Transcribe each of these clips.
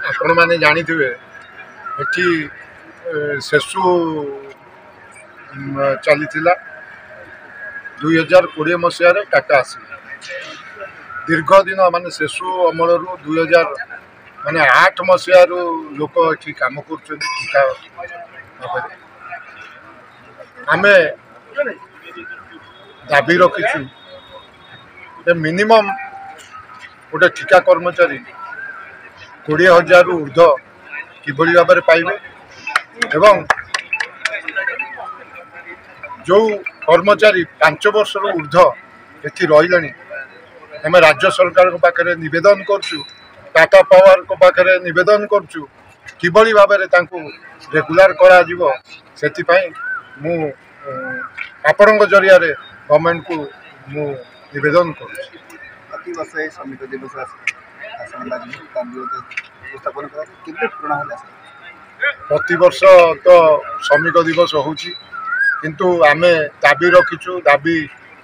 आपण मैंने जानी थे एटी सेसु चली 2020 मसीह टाटा आसी दीर्घ दिन मान सेसु अमल 2000 माने 8 मसीह लोक ये कम कर आम दाबी रखीचु मिनिमम गोटे ठिका कर्मचारी 20,000 ऊर्ध किभली भाव में पाइबे एवं जो कर्मचारी 5 वर्ष ऊर्ध ये रही आम राज्य सरकार पाखे नवेदन करुँ टाटा पावर को पाखे नवेदन करुँ किभली भाव में रेगुलर करा आपण जरिया गवर्नमेंट को मु नवेदन करुँ। प्रति वर्ष तो श्रमिक दिवस होची किंतु आमे दाबी रखीचु दाबी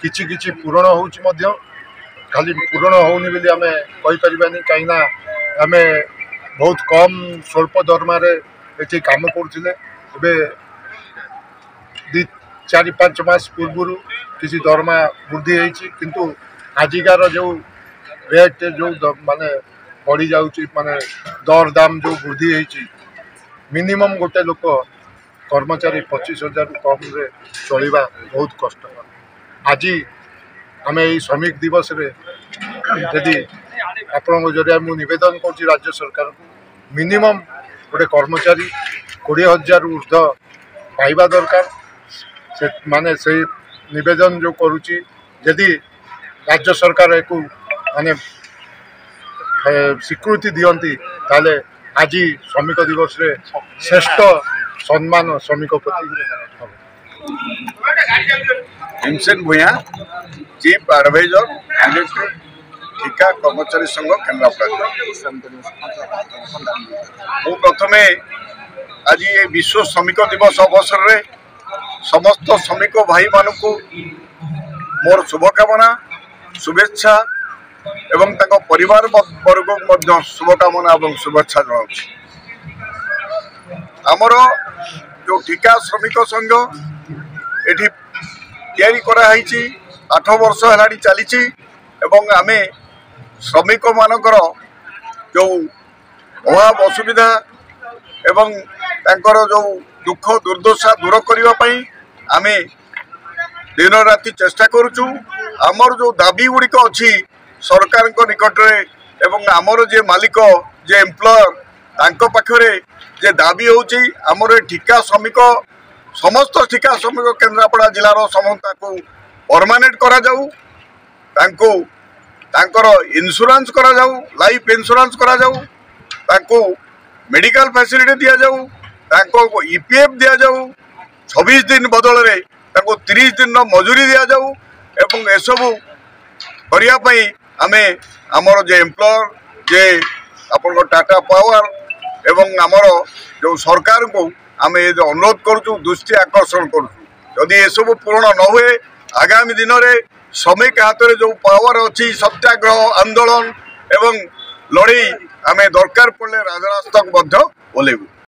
किछि किछि पूरण होची मध्य खाली पूरण होनी बोली आमे कहि परिबानी काइना आमे बहुत कम स्वल्प दरमा रे एठी काम करथिले एबे 4-5 मास पूर्व किसी दरमा वृद्धि होती किंतु आजिकार जो रेट जो माने बढ़ी जाऊँगी माने दर दाम जो वृद्धि होती मिनिमम गोटे लोक कर्मचारी 25,000 कम रे चलवा बहुत कष्टकर। आज आम यही श्रमिक दिवस रे यदि आपण जरिया मु नवेदन कर राज्य सरकार को मिनिमम गोटे कर्मचारी 20,000 ऊर्ध पाइबा दरकार से माने से निवेदन जो करुच्ची यदि राज्य सरकार एक माने स्वीकृति दियंती ताले आज श्रमिक दिवस रे श्रेष्ठ सम्मान श्रमिक प्रति। भीमसेन भूया चीफ एडवाइजर ठिका कर्मचारी संघ केन्द्रापड़ा। मु प्रथमे आज ये विश्व श्रमिक दिवस अवसर रे समस्त श्रमिक भाई मानक मोर शुभकामना शुभेच्छा एवं ताको परिवार वर्ग मध्य शुभकामना और शुभेच्छा जनाऊँ। आमर जो ठिका श्रमिक संघ एठी तैयारी कराई 8 वर्ष है चली आम श्रमिक मानकर जो अभाव असुविधा एवं तांकर जो दुख दुर्दशा दूर करने आम दिन राति चेष्टा करुचु। आमर जो दाबी गुड़िक अच्छी सरकार निकट में एवं आमर जे मालिक जे एम्प्लॉयर तांको पाखरे जे दाबी होची आमर ठिका श्रमिक समस्त ठिका श्रमिक केन्द्रापड़ा जिलार समस्त को परमानेंट करा जाऊ तांको तांकर इंश्योरेंस करा जाऊ लाइफ इंश्योरेंस करा जाऊ तांको मेडिकल फैसिलिटी दिया जाऊ तांको ईपीएफ दिया जाऊ 26 दिन बदल रे तांको 30 दिन मजूरी दिया जाऊ एवं एसबू करने आमे आमर जे एम्प्लॉयर जे अपन टाटा पावर एवं आमर जो सरकार को आम अनुरोध करुचु दृष्टि आकर्षण करुचु यदि ये सब पूर्ण न हुए आगामी दिन में श्रमिक हाथ में जो पावर अच्छी सत्याग्रह आंदोलन एवं लड़ई आम दरकार पड़े राजरास्ता को ओह्लैबू।